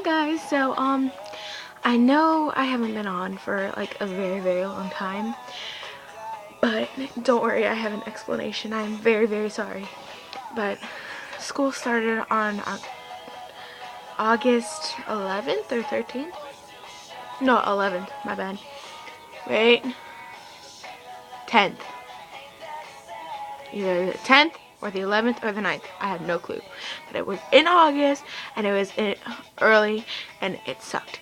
guys. I know I haven't been on for like a very long time, but don't worry, I have an explanation. I'm very sorry. But school started on August 11th or 13th? No, 11th, my bad. Wait, 10th. Either the 10th or the 11th or the 9th. I have no clue. But it was in August, and it was early, and it sucked.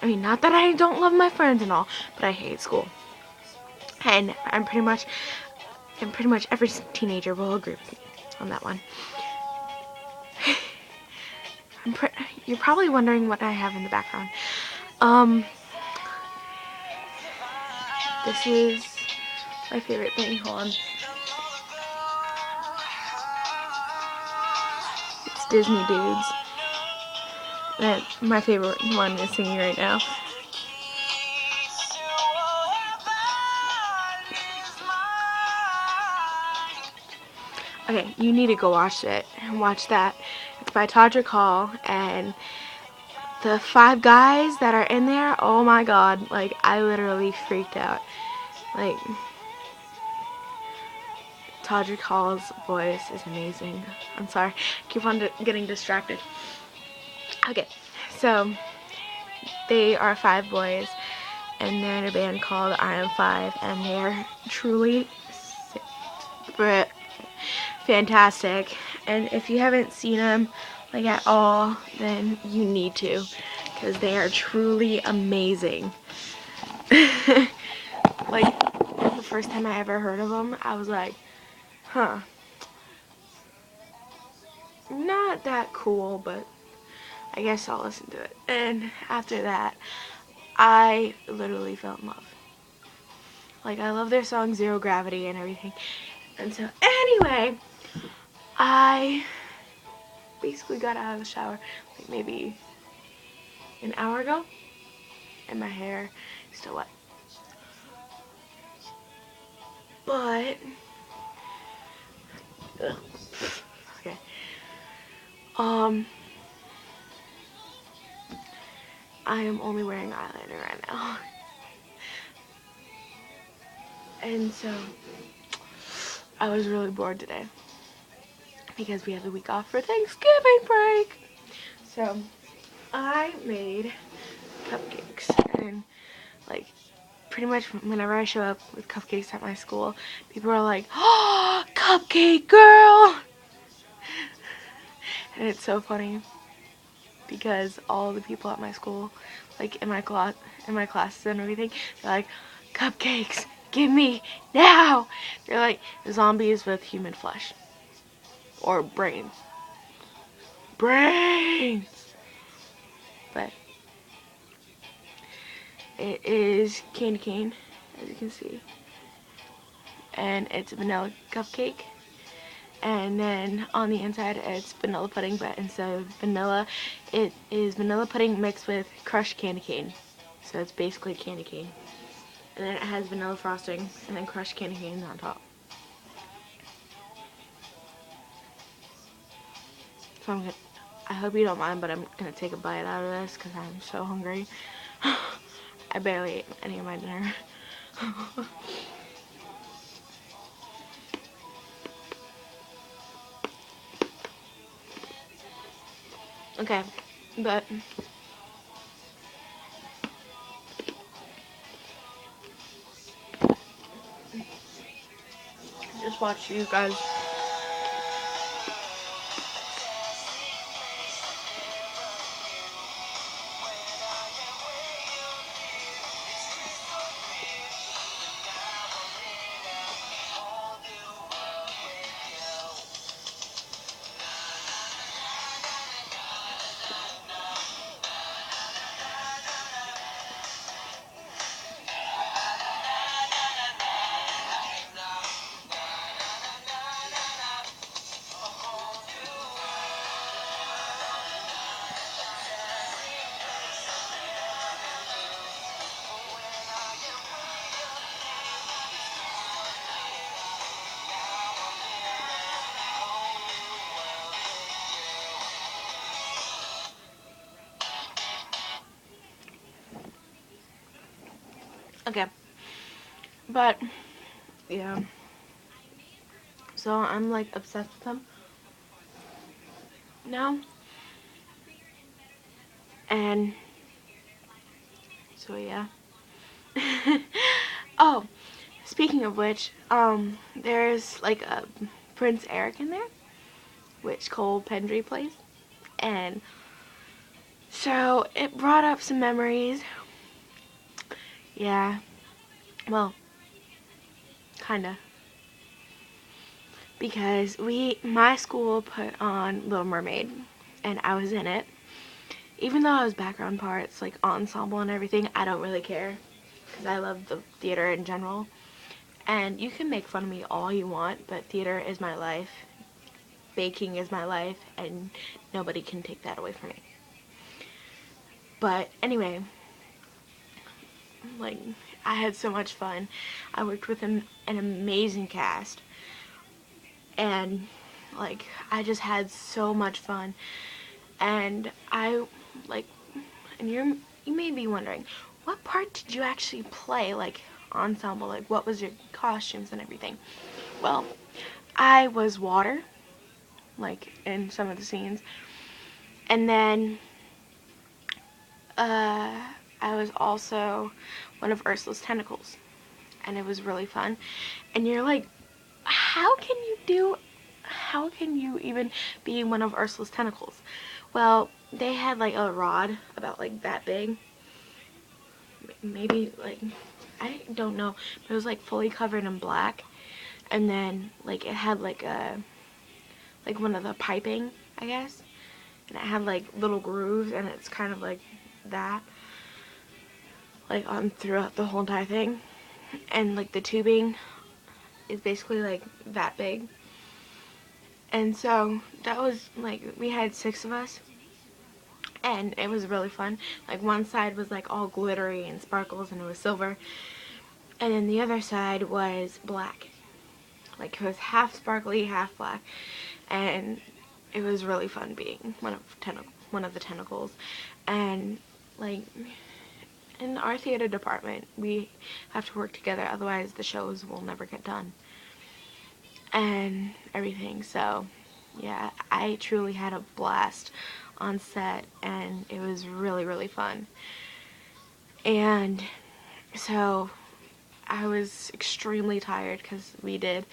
I mean, not that I don't love my friends and all, but I hate school. And pretty much every teenager will agree with me on that one. You're probably wondering what I have in the background. This is my favorite thing. Hold on. It's Disney Dudes. And my favorite one is singing right now. Okay, you need to go watch it. Watch that. It's by Todrick Hall, and the 5 guys that are in there, oh my god, like, I literally freaked out. Like, Todrick Hall's voice is amazing. I'm sorry, I keep on getting distracted. Okay, so they are 5 boys, and they're in a band called I Am 5, and they're truly fantastic. And if you haven't seen them like at all, then you need to, because they are truly amazing. Like, the first time I ever heard of them, I was like, huh, not that cool, but I guess I'll listen to it. And after that, I literally fell in love. Like, I love their song Zero Gravity and everything. And so anyway, I basically got out of the shower like maybe an hour ago, and my hair is still wet. But okay. I am only wearing eyeliner right now. And so I was really bored today because we have the week off for Thanksgiving break. So I made cupcakes, and like pretty much whenever I show up with cupcakes at my school, people are like, "Oh, cupcake girl!" And it's so funny because all the people at my school, like in my classes and everything, they're like, "Cupcakes, give me now!" They're like zombies with human flesh or brains. But it is candy cane, as you can see, and it's a vanilla cupcake. And then on the inside it's vanilla pudding, but instead of vanilla, it is vanilla pudding mixed with crushed candy cane. So it's basically candy cane. And then it has vanilla frosting and then crushed candy cane on top. So I hope you don't mind, but I'm gonna take a bite out of this because I'm so hungry. I barely ate any of my dinner. Okay, but just watch you guys. Okay, but yeah, so I'm like obsessed with them now, and so yeah. Oh, speaking of which, there's like a Prince Eric in there, which Cole Pendry plays, and so it brought up some memories. Yeah, well, kinda, because my school put on Little Mermaid, and I was in it. Even though I was background parts, like ensemble and everything, I don't really care, because I love the theater in general. And you can make fun of me all you want, but theater is my life. Baking is my life, and nobody can take that away from me. But anyway, like, I had so much fun. I worked with an amazing cast, and like, I just had so much fun. And I, like, and you may be wondering, what part did you actually play, like, ensemble? Like, what was your costumes and everything? Well, I was water, like, in some of the scenes. And then, uh, I was also one of Ursula's tentacles. And it was really fun. And you're like, how can you even be one of Ursula's tentacles? Well, they had like a rod about like that big. Maybe like, I don't know. But it was like fully covered in black. And then like it had like like one of the piping, I guess. And it had like little grooves, and it's kind of like that. Like on throughout the whole entire thing. And like the tubing is basically like that big. And so that was like, we had 6 of us, and it was really fun. Like one side was like all glittery and sparkles, and it was silver, and then the other side was black. Like it was half sparkly, half black, and it was really fun being one of the tentacles. And like in our theater department, we have to work together, otherwise the shows will never get done and everything. So yeah, I truly had a blast on set, and it was really, really fun. And so I was extremely tired because we did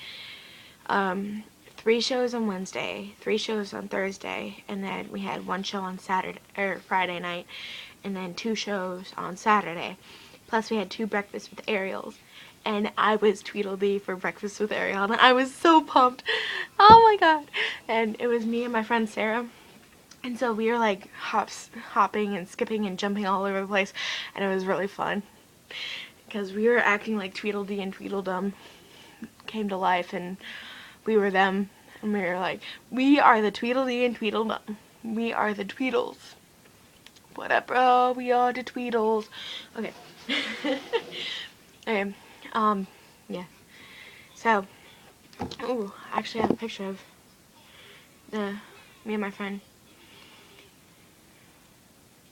3 shows on Wednesday, 3 shows on Thursday, and then we had 1 show on Saturday or Friday night, and then 2 shows on Saturday. Plus we had 2 breakfasts with Ariels. And I was Tweedledee for Breakfast with Ariel, and I was so pumped. Oh my god. And it was me and my friend Sarah. And so we were like hopping and skipping and jumping all over the place, and it was really fun. Because we were acting like Tweedledee and Tweedledum came to life, and we were them. And we were like, we are the Tweedledee and Tweedledum. We are the Tweedles. What up, bro? We are the Tweedles. Okay. Okay. Yeah. So, ooh, I actually have a picture of me and my friend.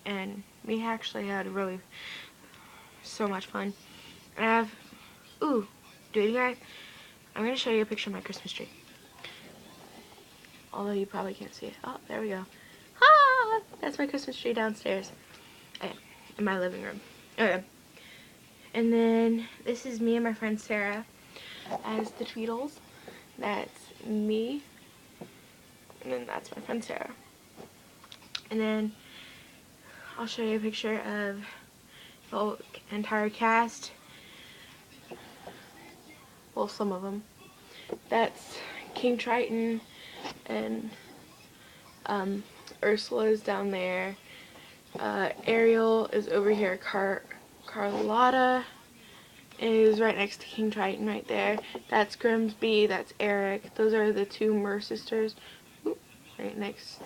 And we actually had really so much fun. And I have, ooh, dude, you guys, I'm going to show you a picture of my Christmas tree. Although you probably can't see it. Oh, there we go. Ah, that's my Christmas tree downstairs. Okay, in my living room. Okay. And then this is me and my friend Sarah as the Tweedles. That's me. And then that's my friend Sarah. And then I'll show you a picture of the whole entire cast. Well, some of them. That's King Triton, and Ursula's down there. Ariel is over here. Carlotta is right next to King Triton right there. That's Grimsby. That's Eric. Those are the 2 Mer sisters. Ooh, right next.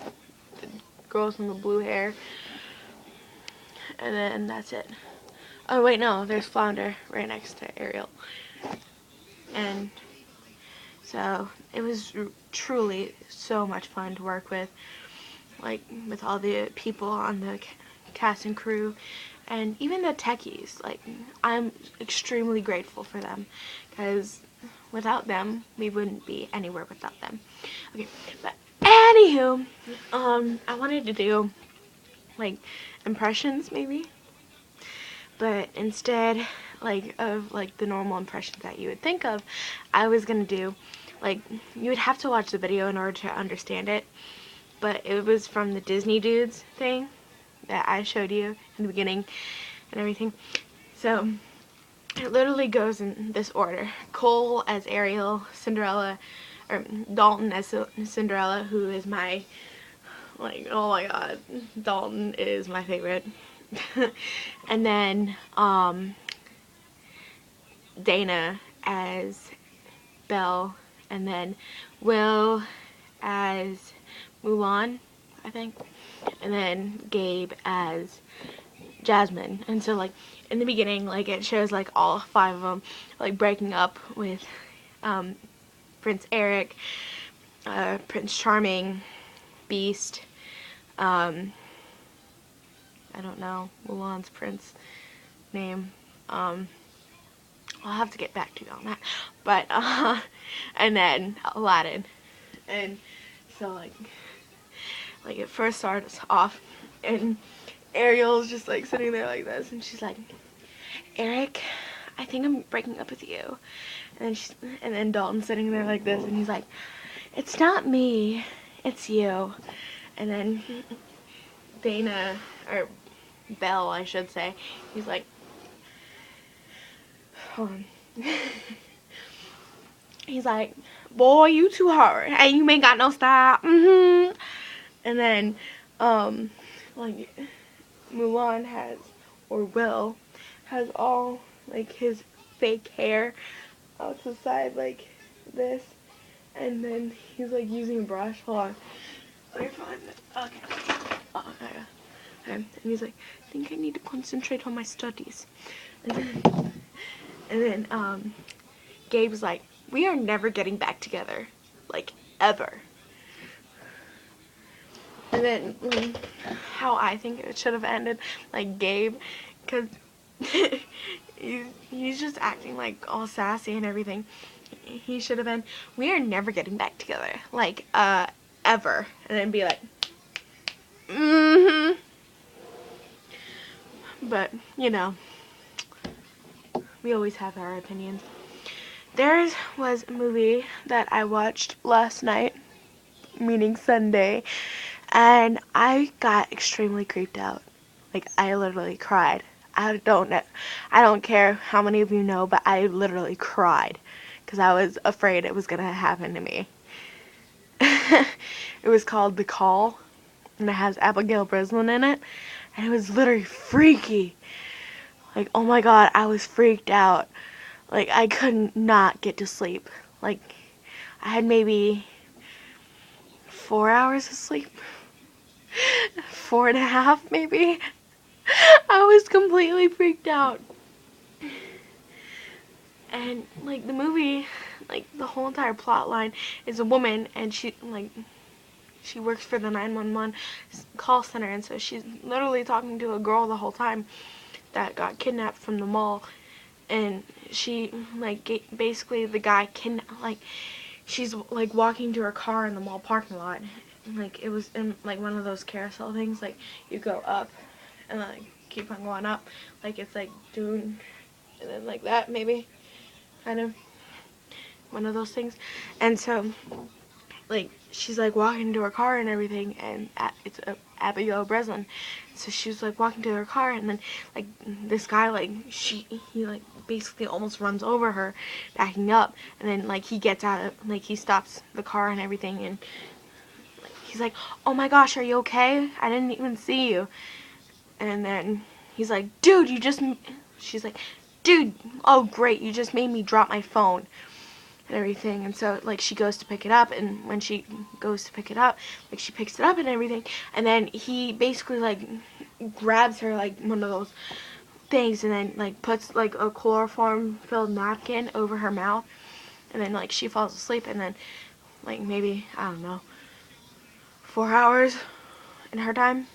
The girls with the blue hair. And then that's it. Oh wait, no, there's Flounder right next to Ariel. And so it was truly so much fun to work with, like with all the people on the cast and crew, and even the techies. Like, I'm extremely grateful for them, because without them, we wouldn't be anywhere without them. Okay, but anywho, I wanted to do, like, impressions, maybe, but instead, like, of, like, the normal impressions that you would think of, I was gonna do, like, you would have to watch the video in order to understand it, but it was from the Disney Dudes thing that I showed you in the beginning and everything. So it literally goes in this order: Cole as Ariel, Cinderella, or Dalton as Cinderella, who is my, like, oh my god, Dalton is my favorite. And then Dana as Belle, and then Will as Mulan, I think, and then Gabe as Jasmine. And so, like, in the beginning, like, it shows, like, all 5 of them, like, breaking up with Prince Eric, Prince Charming, Beast, I don't know Mulan's prince name, I'll have to get back to you on that, but, and then Aladdin. And so, like, it first starts off, and Ariel's just, like, sitting there like this, and she's like, Eric, I think I'm breaking up with you. And then Dalton's sitting there like this, and he's like, it's not me, it's you. And then Dana, or Belle, I should say, he's like, hold on. He's like, boy, you too hard, and you ain't got no style. And then, like, Mulan has, or Will, has all, like, his fake hair out to the side like this, and then he's, like, using a brush. Hold on. Let me find it. Okay. Oh, okay. And he's like, I think I need to concentrate on my studies. And then Gabe's like, we are never getting back together. Like, ever. And then, how I think it should have ended, like, Gabe, because he's just acting, like, all sassy and everything. He should have been, we are never getting back together. Like, ever. And then be like, But, you know, we always have our opinions. There was a movie that I watched last night, meaning Sunday, and I got extremely creeped out. Like, I literally cried. I don't care how many of you know, but I literally cried because I was afraid it was gonna happen to me. It was called The Call, and it has Abigail Breslin in it, and it was literally freaky. Like, oh my god, I was freaked out. Like, I could not get to sleep. Like, I had maybe 4 hours of sleep. 4.5 maybe. I was completely freaked out. And, like, the movie, like, the whole entire plot line is a woman, and she works for the 911 call center, and so she's literally talking to a girl the whole time that got kidnapped from the mall. And she, like, basically the guy she's, like, walking to her car in the mall parking lot. Like, it was in, like, one of those carousel things, like, you go up and, like, keep on going up. Like, it's, like, doing, and then, like, that, maybe. Kind of one of those things. And so, like, she's, like, walking to her car and everything, and it's Abigail Breslin. So she was, like, walking to her car, and then, like, this guy, like, he, like, basically almost runs over her, backing up, and then, like, he gets out of, like, he stops the car and everything, and, like, he's like, oh my gosh, are you okay? I didn't even see you. And then he's like, dude, she's like, dude, oh great, you just made me drop my phone and everything. And so, like, she goes to pick it up, and when she goes to pick it up, like, she picks it up and everything, and then he basically, like, grabs her, like, one of those things, and then, like, puts, like, a chloroform filled napkin over her mouth, and then, like, she falls asleep, and then, like, maybe, I don't know, 4 hours in her time,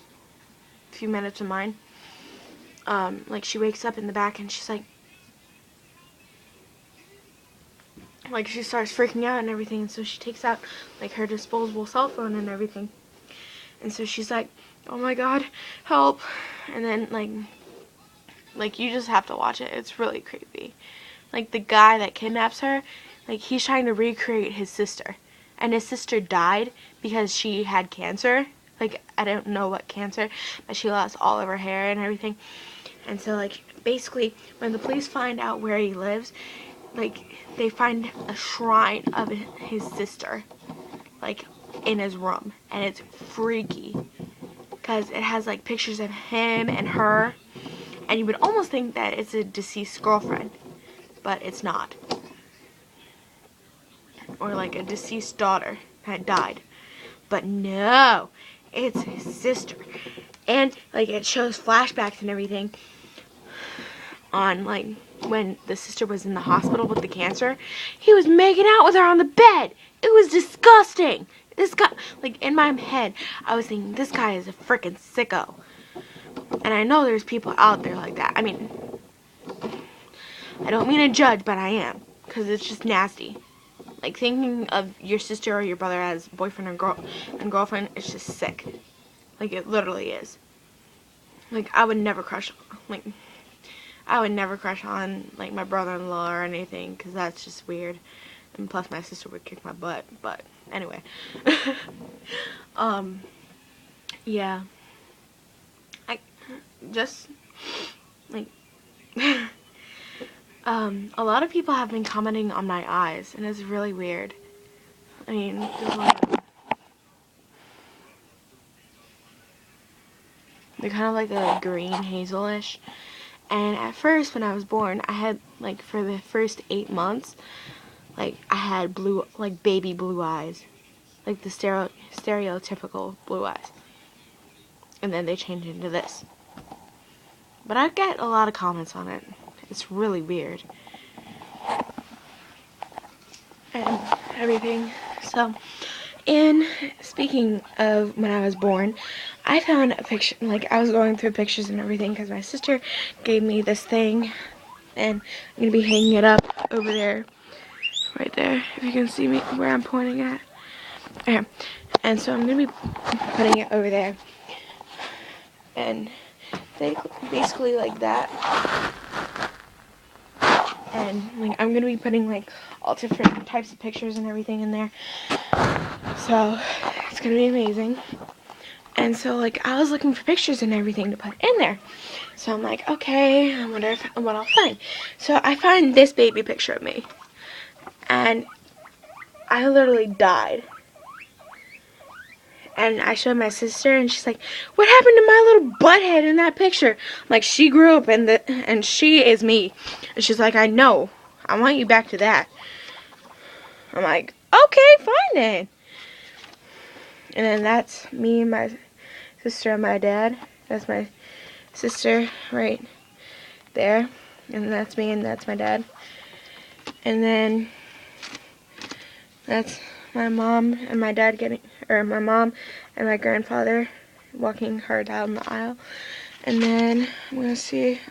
few minutes of mine. Like, she wakes up in the back and she's like she starts freaking out and everything, and so she takes out like her disposable cell phone and everything, and so she's like, oh my god, help. And then like you just have to watch it. It's really creepy. Like, the guy that kidnaps her, like, he's trying to recreate his sister, and his sister died because she had cancer. Like, I don't know what cancer, but she lost all of her hair and everything. And so, like, basically when the police find out where he lives, like, they find a shrine of his sister, like, in his room, and it's freaky because it has like pictures of him and her, and you would almost think that it's a deceased girlfriend, but it's not, or like a deceased daughter had died, but no, it's his sister. And like, it shows flashbacks and everything on like when the sister was in the hospital with the cancer. He was making out with her on the bed. It was disgusting. This guy, like, in my head, I was thinking, this guy is a freaking sicko. And I know there's people out there like that. I mean, I don't mean to judge, but I am, because it's just nasty. Like, thinking of your sister or your brother as boyfriend and girlfriend is just sick. Like, it literally is. Like, I would never crush on like my brother-in-law or anything, because that's just weird. And plus, my sister would kick my butt. But anyway, yeah. I just like a lot of people have been commenting on my eyes, and it's really weird. I mean, they're kind of like a green hazelish. And at first, when I was born, I had, like, for the first 8 months, like, I had blue, like, baby blue eyes. Like, the stereotypical blue eyes. And then they changed into this. But I get a lot of comments on it. It's really weird. And everything. So, and speaking of when I was born, I found a picture, like, I was going through pictures and everything because my sister gave me this thing, and I'm going to be hanging it up over there, right there, if you can see me where I'm pointing at. Okay, and so I'm going to be putting it over there, and basically like that, and like I'm going to be putting like all different types of pictures and everything in there, so it's going to be amazing. And so, like, I was looking for pictures and everything to put in there. So I'm like, okay, I wonder what I'll find. So I find this baby picture of me. And I literally died. And I showed my sister, and she's like, what happened to my little butthead in that picture? I'm like, she grew up, and she is me. And she's like, I know. I want you back to that. I'm like, okay, fine then. And then that's me and my sister and my dad. That's my sister right there, and that's me, and that's my dad. And then that's my mom and my dad my mom and my grandfather walking her down the aisle. And then I'm gonna see,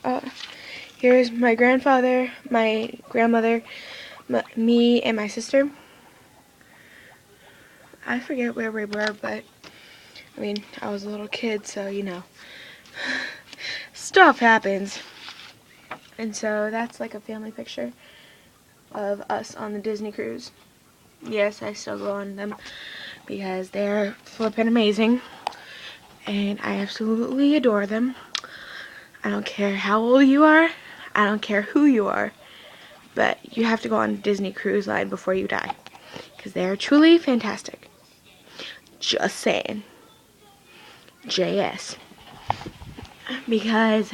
here's my grandfather, my grandmother, me, and my sister. I forget where we were, but I mean, I was a little kid, so you know, stuff happens. And so that's like a family picture of us on the Disney cruise. Yes, I still go on them because they're flippin' amazing, and I absolutely adore them. I don't care how old you are, I don't care who you are, but you have to go on Disney Cruise Line before you die, because they are truly fantastic. Just saying. JS. Because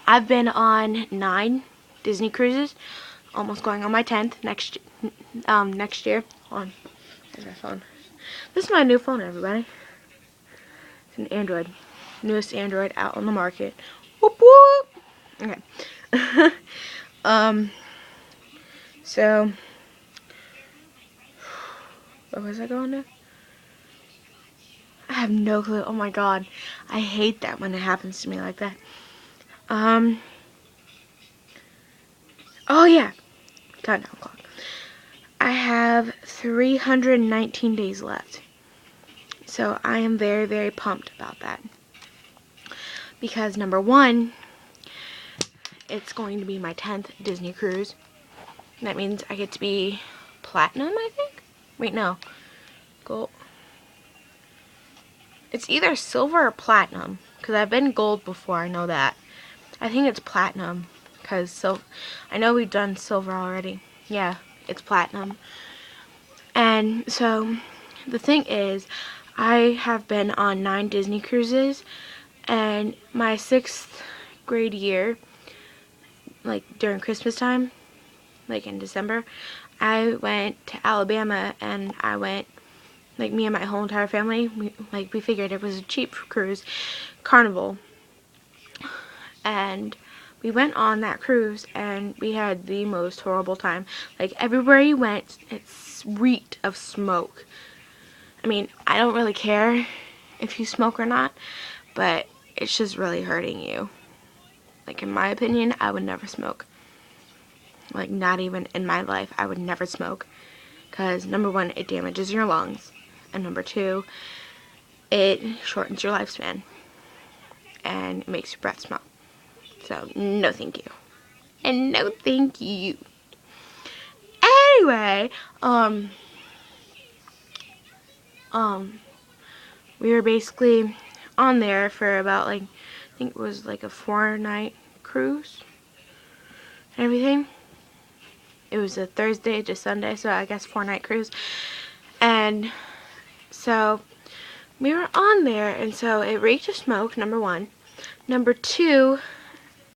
I've been on 9 Disney cruises, almost going on my 10th next year. Hold on. There's my phone. This is my new phone, everybody. It's an Android. Newest Android out on the market. Whoop whoop. Okay. So where was I going now? have no clue. Oh my god. I hate that when it happens to me like that. Oh yeah. Countdown clock. I have 319 days left. So I am very, very pumped about that. Because number one, it's going to be my 10th Disney cruise. That means I get to be platinum, I think? Wait, no. Gold. It's either silver or platinum. Because I've been gold before, I know that. I think it's platinum. Because I know we've done silver already. Yeah, it's platinum. And so, the thing is, I have been on 9 Disney cruises. And my 6th grade year, like during Christmas time, like in December, I went to Alabama, and I went, like me and my whole entire family, we figured it was a cheap cruise, Carnival, and we went on that cruise, and we had the most horrible time. Like, everywhere you went, it reeked of smoke. I mean, I don't really care if you smoke or not, but it's just really hurting you. Like, in my opinion, I would never smoke. Like, not even in my life, I would never smoke. Because, number one, it damages your lungs. And number two, it shortens your lifespan. And it makes your breath smell. So, no thank you. And no thank you. Anyway, we were basically on there for about, like, I think it was like a 4-night cruise and everything. It was a Thursday to Sunday, so I guess 4-night cruise. And so we were on there, and so it reeked of smoke, number one. Number two,